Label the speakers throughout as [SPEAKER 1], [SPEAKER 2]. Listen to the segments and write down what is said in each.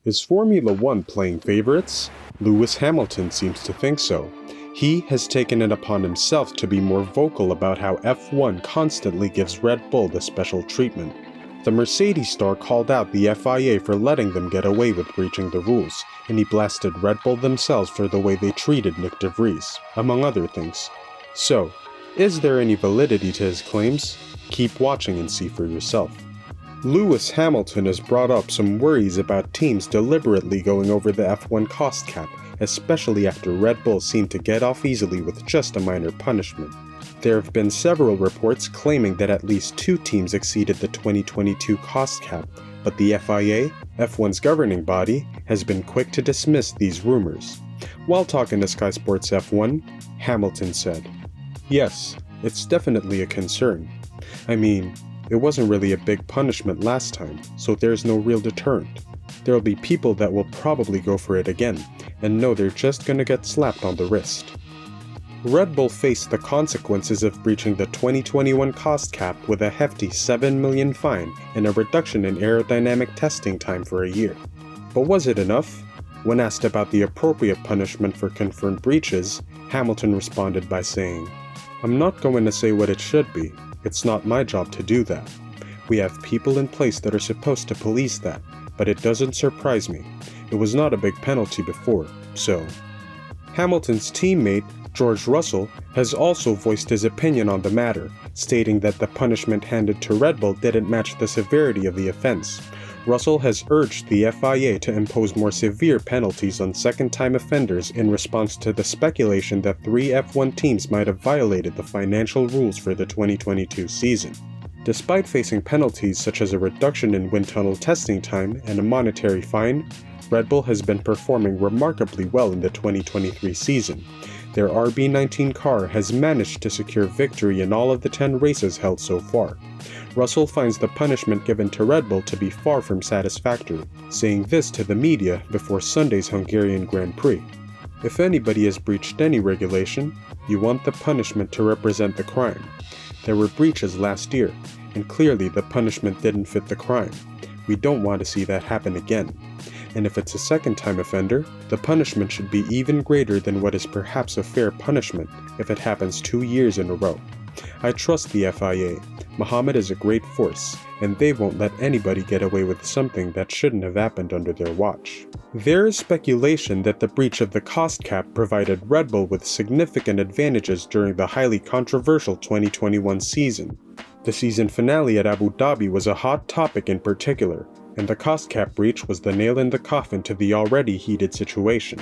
[SPEAKER 1] Is Formula One playing favorites? Lewis Hamilton seems to think so. He has taken it upon himself to be more vocal about how F1 constantly gives Red Bull the special treatment. The Mercedes star called out the FIA for letting them get away with breaching the rules, and he blasted Red Bull themselves for the way they treated Nick de Vries, among other things. So, is there any validity to his claims? Keep watching and see for yourself. Lewis Hamilton has brought up some worries about teams deliberately going over the F1 cost cap, especially after Red Bull seemed to get off easily with just a minor punishment. There have been several reports claiming that at least 2 teams exceeded the 2022 cost cap, but the FIA, F1's governing body, has been quick to dismiss these rumors. While talking to Sky Sports F1, Hamilton said, "Yes, it's definitely a concern. I mean, it wasn't really a big punishment last time, so there's no real deterrent. There'll be people that will probably go for it again, and know they're just gonna get slapped on the wrist." Red Bull faced the consequences of breaching the 2021 cost cap with a hefty $7 million fine and a reduction in aerodynamic testing time for a year. But was it enough? When asked about the appropriate punishment for confirmed breaches, Hamilton responded by saying, "I'm not going to say what it should be. It's not my job to do that. We have people in place that are supposed to police that, but it doesn't surprise me. It was not a big penalty before, so." Hamilton's teammate, George Russell, has also voiced his opinion on the matter, stating that the punishment handed to Red Bull didn't match the severity of the offense. Russell has urged the FIA to impose more severe penalties on second-time offenders in response to the speculation that 3 F1 teams might have violated the financial rules for the 2022 season. Despite facing penalties such as a reduction in wind tunnel testing time and a monetary fine, Red Bull has been performing remarkably well in the 2023 season. Their RB19 car has managed to secure victory in all of the 10 races held so far. Russell finds the punishment given to Red Bull to be far from satisfactory, saying this to the media before Sunday's Hungarian Grand Prix. "If anybody has breached any regulation, you want the punishment to represent the crime. There were breaches last year, and clearly the punishment didn't fit the crime. We don't want to see that happen again. And if it's a second-time offender, the punishment should be even greater than what is perhaps a fair punishment if it happens 2 years in a row. I trust the FIA. Mohammed is a great force, and they won't let anybody get away with something that shouldn't have happened under their watch." There is speculation that the breach of the cost cap provided Red Bull with significant advantages during the highly controversial 2021 season. The season finale at Abu Dhabi was a hot topic in particular, and the cost cap breach was the nail in the coffin to the already heated situation.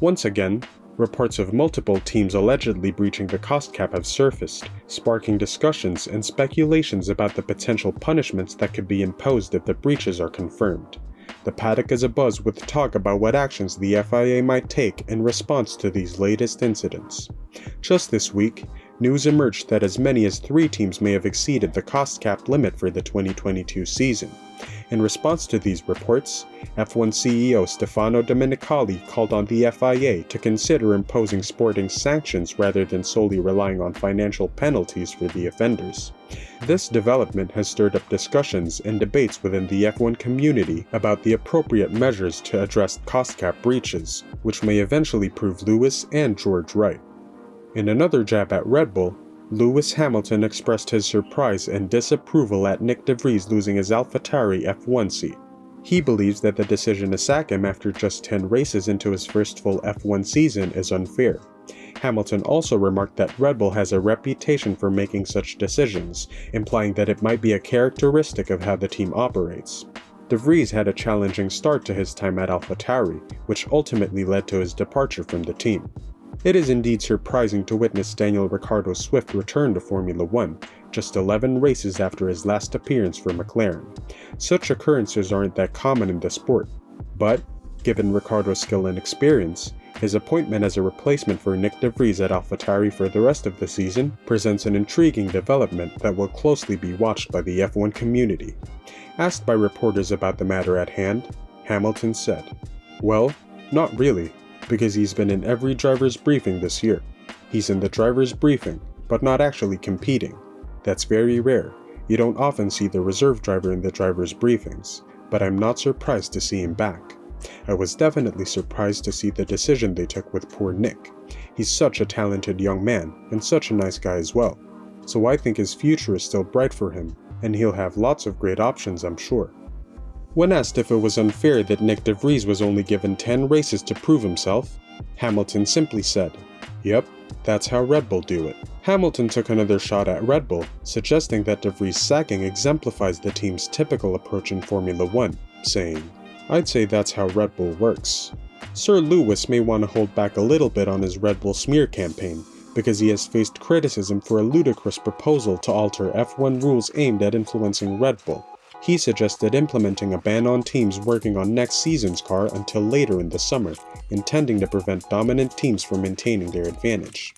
[SPEAKER 1] Once again, reports of multiple teams allegedly breaching the cost cap have surfaced, sparking discussions and speculations about the potential punishments that could be imposed if the breaches are confirmed. The paddock is abuzz with talk about what actions the FIA might take in response to these latest incidents. Just this week, news emerged that as many as 3 teams may have exceeded the cost cap limit for the 2022 season. In response to these reports, F1 CEO Stefano Domenicali called on the FIA to consider imposing sporting sanctions rather than solely relying on financial penalties for the offenders. This development has stirred up discussions and debates within the F1 community about the appropriate measures to address cost cap breaches, which may eventually prove Lewis and George right. In another jab at Red Bull, Lewis Hamilton expressed his surprise and disapproval at Nick de Vries losing his AlphaTauri F1 seat. He believes that the decision to sack him after just 10 races into his first full F1 season is unfair. Hamilton also remarked that Red Bull has a reputation for making such decisions, implying that it might be a characteristic of how the team operates. De Vries had a challenging start to his time at AlphaTauri, which ultimately led to his departure from the team. It is indeed surprising to witness Daniel Ricciardo's swift return to Formula One, just 11 races after his last appearance for McLaren. Such occurrences aren't that common in the sport, but, given Ricciardo's skill and experience, his appointment as a replacement for Nick de Vries at AlphaTauri for the rest of the season presents an intriguing development that will closely be watched by the F1 community. Asked by reporters about the matter at hand, Hamilton said, "Well, not really, because he's been in every driver's briefing this year. He's in the driver's briefing, but not actually competing. That's very rare. You don't often see the reserve driver in the driver's briefings, but I'm not surprised to see him back. I was definitely surprised to see the decision they took with poor Nick. He's such a talented young man, and such a nice guy as well. So I think his future is still bright for him, and he'll have lots of great options, I'm sure. When asked if it was unfair that Nick de Vries was only given 10 races to prove himself, Hamilton simply said, "Yep, that's how Red Bull do it." Hamilton took another shot at Red Bull, suggesting that de Vries' sacking exemplifies the team's typical approach in Formula 1, saying, "I'd say that's how Red Bull works." Sir Lewis may want to hold back a little bit on his Red Bull smear campaign, because he has faced criticism for a ludicrous proposal to alter F1 rules aimed at influencing Red Bull. He suggested implementing a ban on teams working on next season's car until later in the summer, intending to prevent dominant teams from maintaining their advantage.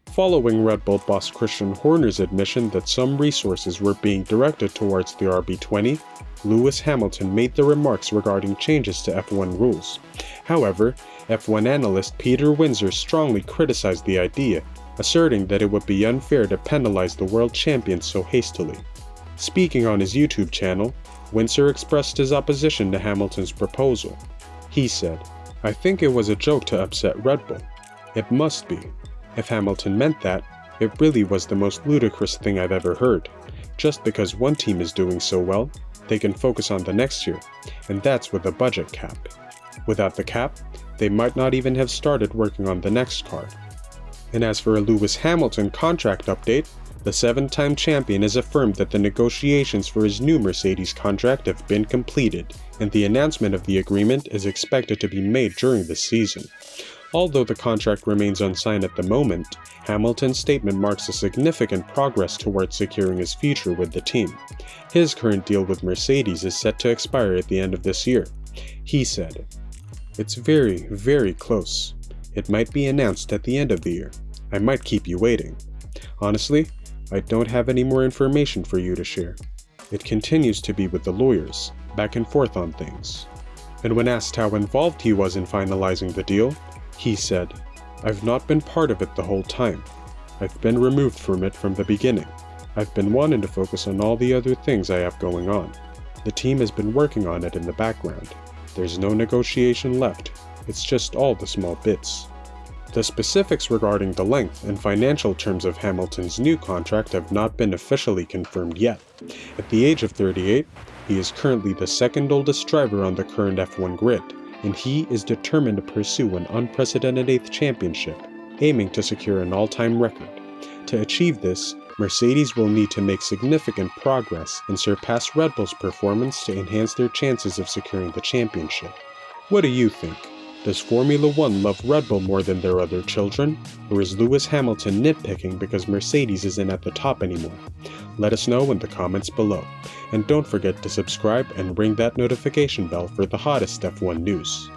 [SPEAKER 1] Following Red Bull boss Christian Horner's admission that some resources were being directed towards the RB20, Lewis Hamilton made the remarks regarding changes to F1 rules. However, F1 analyst Peter Windsor strongly criticized the idea, asserting that it would be unfair to penalize the world champions so hastily. Speaking on his YouTube channel, Windsor expressed his opposition to Hamilton's proposal. He said, "I think it was a joke to upset Red Bull. It must be. If Hamilton meant that, it really was the most ludicrous thing I've ever heard. Just because one team is doing so well, they can focus on the next year, and that's with a budget cap. Without the cap, they might not even have started working on the next car." And as for a Lewis Hamilton contract update, the 7-time champion has affirmed that the negotiations for his new Mercedes contract have been completed, and the announcement of the agreement is expected to be made during the season. Although the contract remains unsigned at the moment, Hamilton's statement marks a significant progress towards securing his future with the team. His current deal with Mercedes is set to expire at the end of this year. He said, "It's very, very close. It might be announced at the end of the year. I might keep you waiting. Honestly, I don't have any more information for you to share. It continues to be with the lawyers, back and forth on things." And when asked how involved he was in finalizing the deal, he said, "I've not been part of it the whole time. I've been removed from it from the beginning. I've been wanting to focus on all the other things I have going on. The team has been working on it in the background. There's no negotiation left. It's just all the small bits." The specifics regarding the length and financial terms of Hamilton's new contract have not been officially confirmed yet. At the age of 38, he is currently the second oldest driver on the current F1 grid, and he is determined to pursue an unprecedented 8th championship, aiming to secure an all-time record. To achieve this, Mercedes will need to make significant progress and surpass Red Bull's performance to enhance their chances of securing the championship. What do you think? Does Formula 1 love Red Bull more than their other children? Or is Lewis Hamilton nitpicking because Mercedes isn't at the top anymore? Let us know in the comments below. And don't forget to subscribe and ring that notification bell for the hottest F1 news.